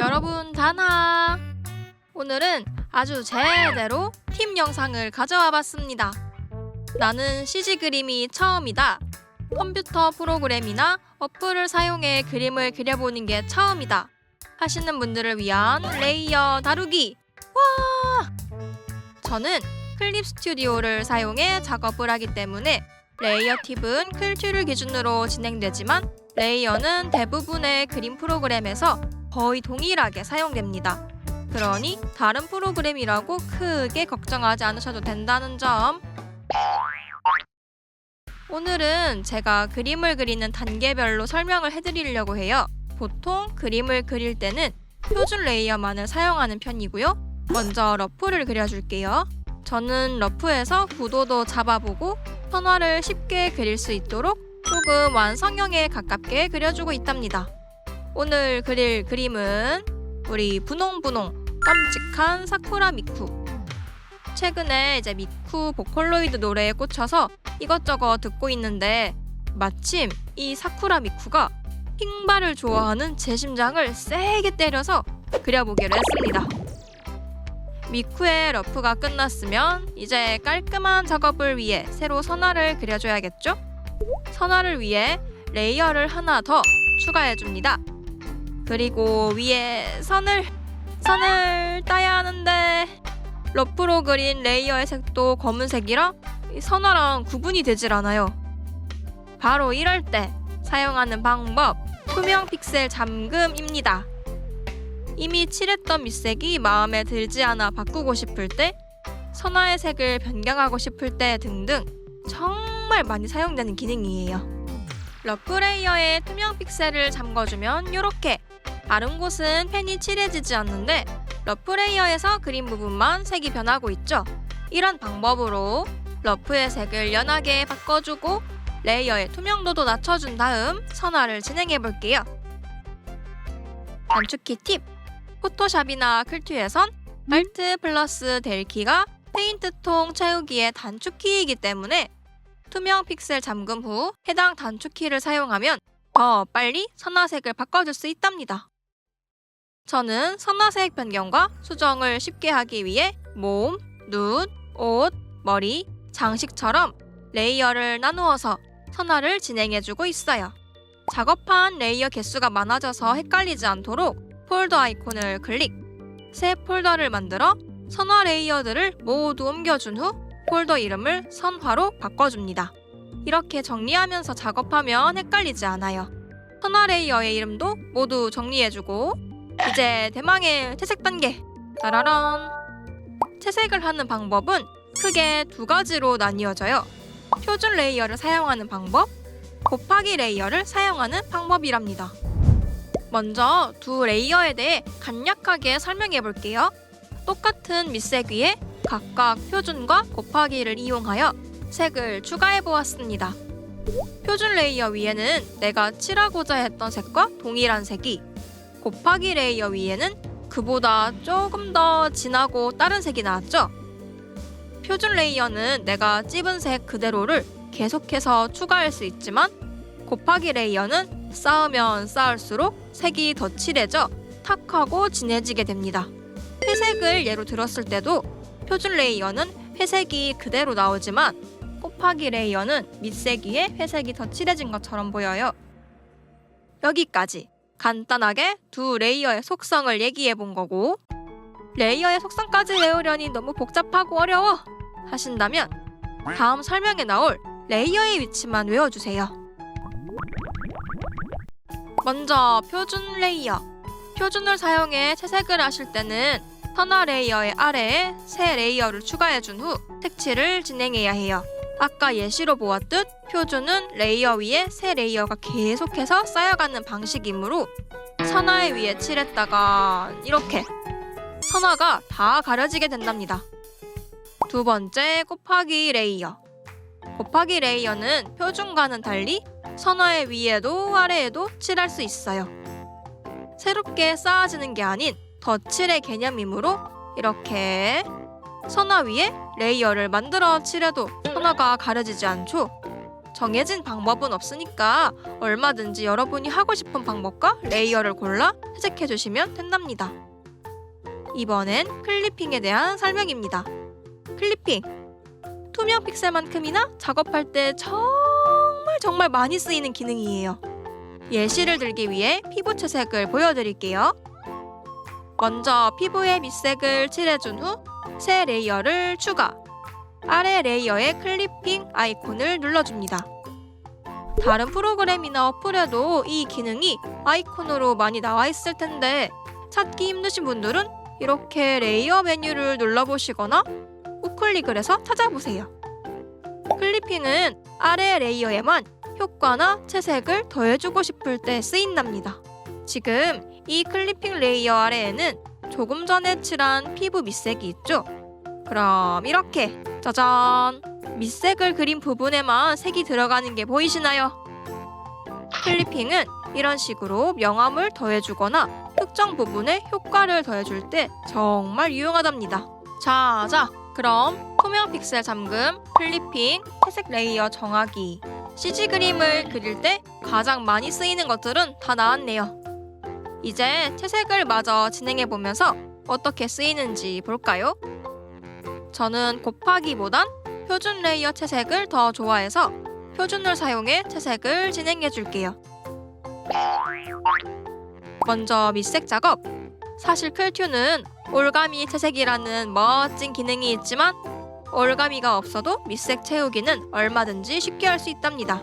여러분 다나! 오늘은 아주 제대로 팀 영상을 가져와 봤습니다. 나는 CG 그림이 처음이다. 컴퓨터 프로그램이나 어플을 사용해 그림을 그려보는 게 처음이다 하시는 분들을 위한 레이어 다루기! 와! 저는 클립 스튜디오를 사용해 작업을 하기 때문에 레이어 팁은 클튜를 기준으로 진행되지만 레이어는 대부분의 그림 프로그램에서 거의 동일하게 사용됩니다. 그러니 다른 프로그램이라고 크게 걱정하지 않으셔도 된다는 점. 오늘은 제가 그림을 그리는 단계별로 설명을 해드리려고 해요. 보통 그림을 그릴 때는 표준 레이어만을 사용하는 편이고요. 먼저 러프를 그려줄게요. 저는 러프에서 구도도 잡아보고 선화를 쉽게 그릴 수 있도록 조금 완성형에 가깝게 그려주고 있답니다. 오늘 그릴 그림은 우리 분홍분홍 깜찍한 사쿠라 미쿠. 최근에 이제 미쿠 보컬로이드 노래에 꽂혀서 이것저것 듣고 있는데 마침 이 사쿠라 미쿠가 핑발을 좋아하는 제 심장을 세게 때려서 그려보기로 했습니다. 미쿠의 러프가 끝났으면 이제 깔끔한 작업을 위해 새로 선화를 그려줘야겠죠? 선화를 위해 레이어를 하나 더 추가해줍니다. 그리고 위에 선을 따야 하는데 러프로 그린 레이어의 색도 검은색이라 선화랑 구분이 되질 않아요. 바로 이럴 때 사용하는 방법, 투명 픽셀 잠금입니다. 이미 칠했던 밑색이 마음에 들지 않아 바꾸고 싶을 때, 선화의 색을 변경하고 싶을 때 등등 정말 많이 사용되는 기능이에요. 러프 레이어에 투명 픽셀을 잠궈주면 이렇게 다른 곳은 펜이 칠해지지 않는데 러프 레이어에서 그린 부분만 색이 변하고 있죠. 이런 방법으로 러프의 색을 연하게 바꿔주고 레이어의 투명도도 낮춰준 다음 선화를 진행해 볼게요. 단축키 팁! 포토샵이나 클튜에선 Alt 플러스 델 키가 페인트통 채우기의 단축키이기 때문에 투명 픽셀 잠금 후 해당 단축키를 사용하면 더 빨리 선화색을 바꿔줄 수 있답니다. 저는 선화색 변경과 수정을 쉽게 하기 위해 몸, 눈, 옷, 머리, 장식처럼 레이어를 나누어서 선화를 진행해주고 있어요. 작업한 레이어 개수가 많아져서 헷갈리지 않도록 폴더 아이콘을 클릭, 새 폴더를 만들어 선화 레이어들을 모두 옮겨준 후 폴더 이름을 선화로 바꿔줍니다. 이렇게 정리하면서 작업하면 헷갈리지 않아요. 선화 레이어의 이름도 모두 정리해주고 이제 대망의 채색 단계! 따라란! 채색을 하는 방법은 크게 두 가지로 나뉘어져요. 표준 레이어를 사용하는 방법, 곱하기 레이어를 사용하는 방법이랍니다. 먼저 두 레이어에 대해 간략하게 설명해 볼게요. 똑같은 밑색 위에 각각 표준과 곱하기를 이용하여 색을 추가해 보았습니다. 표준 레이어 위에는 내가 칠하고자 했던 색과 동일한 색이, 곱하기 레이어 위에는 그보다 조금 더 진하고 다른 색이 나왔죠? 표준 레이어는 내가 찝은 색 그대로를 계속해서 추가할 수 있지만 곱하기 레이어는 쌓으면 쌓을수록 색이 더 칠해져 탁하고 진해지게 됩니다. 회색을 예로 들었을 때도 표준 레이어는 회색이 그대로 나오지만 곱하기 레이어는 밑색 위에 회색이 더 칠해진 것처럼 보여요. 여기까지 간단하게 두 레이어의 속성을 얘기해 본 거고, 레이어의 속성까지 외우려니 너무 복잡하고 어려워 하신다면 다음 설명에 나올 레이어의 위치만 외워주세요. 먼저 표준 레이어. 표준을 사용해 채색을 하실 때는 선화 레이어의 아래에 새 레이어를 추가해준 후 색칠을 진행해야 해요. 아까 예시로 보았듯 표준은 레이어 위에 새 레이어가 계속해서 쌓여가는 방식이므로 선화의 위에 칠했다가 이렇게 선화가 다 가려지게 된답니다. 두 번째, 곱하기 레이어. 곱하기 레이어는 표준과는 달리 선화의 위에도 아래에도 칠할 수 있어요. 새롭게 쌓아지는 게 아닌 덧칠의 개념이므로 이렇게 선화 위에 레이어를 만들어 칠해도 선화가 가려지지 않죠. 정해진 방법은 없으니까 얼마든지 여러분이 하고 싶은 방법과 레이어를 골라 채색해 주시면 된답니다. 이번엔 클리핑에 대한 설명입니다. 클리핑. 투명 픽셀만큼이나 작업할 때 정말 많이 쓰이는 기능이에요. 예시를 들기 위해 피부 채색을 보여드릴게요. 먼저 피부에 밑색을 칠해준 후 새 레이어를 추가. 아래 레이어에 클리핑 아이콘을 눌러줍니다. 다른 프로그램이나 어플에도 이 기능이 아이콘으로 많이 나와 있을 텐데 찾기 힘드신 분들은 이렇게 레이어 메뉴를 눌러보시거나 우클릭을 해서 찾아보세요. 클리핑은 아래 레이어에만 효과나 채색을 더해주고 싶을 때 쓰인답니다. 지금 이 클리핑 레이어 아래에는 조금 전에 칠한 피부 밑색이 있죠? 그럼 이렇게 짜잔! 밑색을 그린 부분에만 색이 들어가는 게 보이시나요? 클리핑은 이런 식으로 명암을 더해주거나 특정 부분에 효과를 더해줄 때 정말 유용하답니다. 자, 그럼 투명 픽셀 잠금, 클리핑, 채색 레이어 정하기, CG 그림을 그릴 때 가장 많이 쓰이는 것들은 다 나왔네요. 이제 채색을 마저 진행해보면서 어떻게 쓰이는지 볼까요? 저는 곱하기보단 표준 레이어 채색을 더 좋아해서 표준을 사용해 채색을 진행해줄게요. 먼저 밑색 작업. 사실 클튜는 올가미 채색이라는 멋진 기능이 있지만 올가미가 없어도 밑색 채우기는 얼마든지 쉽게 할 수 있답니다.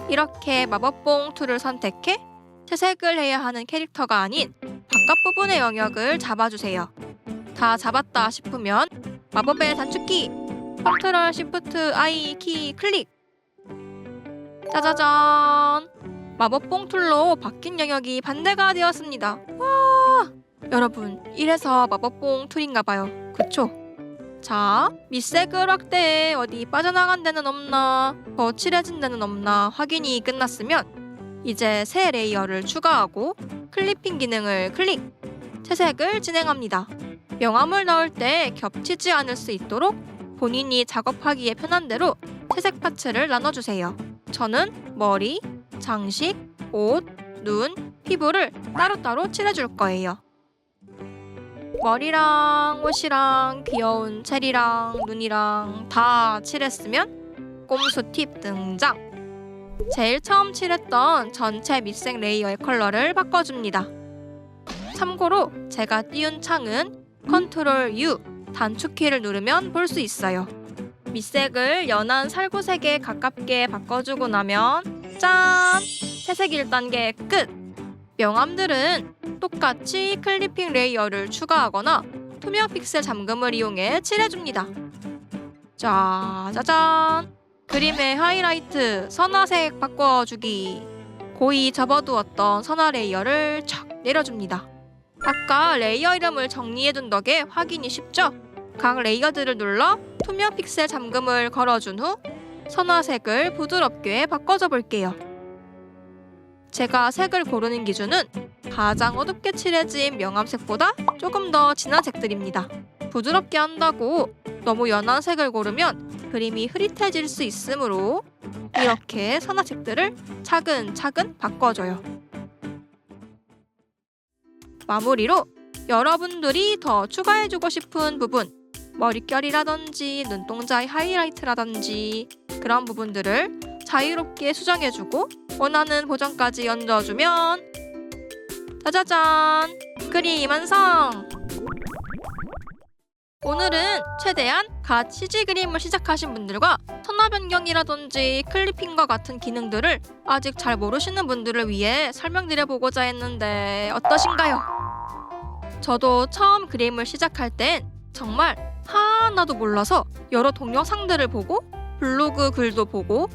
이렇게 마법봉 툴을 선택해 채색을 해야 하는 캐릭터가 아닌 바깥 부분의 영역을 잡아주세요. 다 잡았다 싶으면 마법의 단축키 Ctrl Shift I 키 클릭. 짜자잔! 마법봉 툴로 바뀐 영역이 반대가 되었습니다. 와! 여러분, 이래서 마법봉 툴인가봐요. 그쵸? 자, 밑색을 확대해 어디 빠져나간 데는 없나, 더 칠해진 데는 없나 확인이 끝났으면 이제 새 레이어를 추가하고 클리핑 기능을 클릭, 채색을 진행합니다. 명암을 넣을 때 겹치지 않을 수 있도록 본인이 작업하기에 편한 대로 채색 파츠를 나눠주세요. 저는 머리, 장식, 옷, 눈, 피부를 따로따로 칠해줄 거예요. 머리랑 옷이랑 귀여운 체리랑 눈이랑 다 칠했으면 꼼수 팁 등장! 제일 처음 칠했던 전체 밑색 레이어의 컬러를 바꿔줍니다. 참고로 제가 띄운 창은 Ctrl U 단축키를 누르면 볼 수 있어요. 밑색을 연한 살구색에 가깝게 바꿔주고 나면 짠! 채색 1단계 끝! 명암들은 똑같이 클리핑 레이어를 추가하거나 투명 픽셀 잠금을 이용해 칠해줍니다. 짜자잔! 그림의 하이라이트, 선화색 바꿔주기. 고이 접어두었던 선화 레이어를 촥 내려줍니다. 아까 레이어 이름을 정리해둔 덕에 확인이 쉽죠? 각 레이어들을 눌러 투명 픽셀 잠금을 걸어준 후 선화색을 부드럽게 바꿔줘 볼게요. 제가 색을 고르는 기준은 가장 어둡게 칠해진 명암색보다 조금 더 진한 색들입니다. 부드럽게 한다고 너무 연한 색을 고르면 그림이 흐릿해질 수 있으므로 이렇게 선화색들을 차근차근 바꿔줘요. 마무리로 여러분들이 더 추가해주고 싶은 부분, 머릿결이라든지 눈동자의 하이라이트라든지 그런 부분들을 자유롭게 수정해주고 원하는 보정까지 얹어주면 짜자잔! 그림 완성! 오늘은 최대한 갓 CG 그림을 시작하신 분들과 선화 변경이라든지 클리핑과 같은 기능들을 아직 잘 모르시는 분들을 위해 설명드려보고자 했는데 어떠신가요? 저도 처음 그림을 시작할 땐 정말 하나도 몰라서 여러 동영상들을 보고 블로그 글도 보고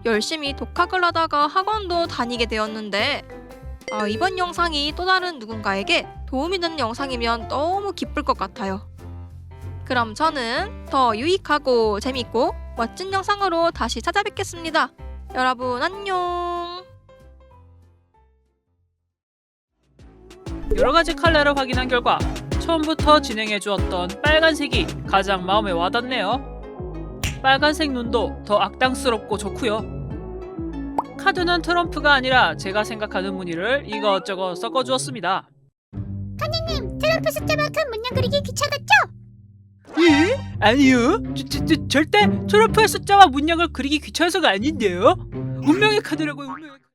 열심히 독학을 하다가 학원도 다니게 되었는데 이번 영상이 또 다른 누군가에게 도움이 되는 영상이면 너무 기쁠 것 같아요. 그럼 저는 더 유익하고 재밌고 멋진 영상으로 다시 찾아뵙겠습니다. 여러분 안녕. 여러가지 컬러를 확인한 결과 처음부터 진행해주었던 빨간색이 가장 마음에 와닿네요. 빨간색 눈도 더 악당스럽고 좋고요. 카드는 트럼프가 아니라 제가 생각하는 무늬를 이것저것 섞어주었습니다. 선생님, 트럼프 숫자만큼 문양 그리기 귀찮았죠? 예? 아니요. 절대 트럼프의 숫자와 문양을 그리기 귀찮아서가 아닌데요. 운명의 카드라고요. 운명의 카드.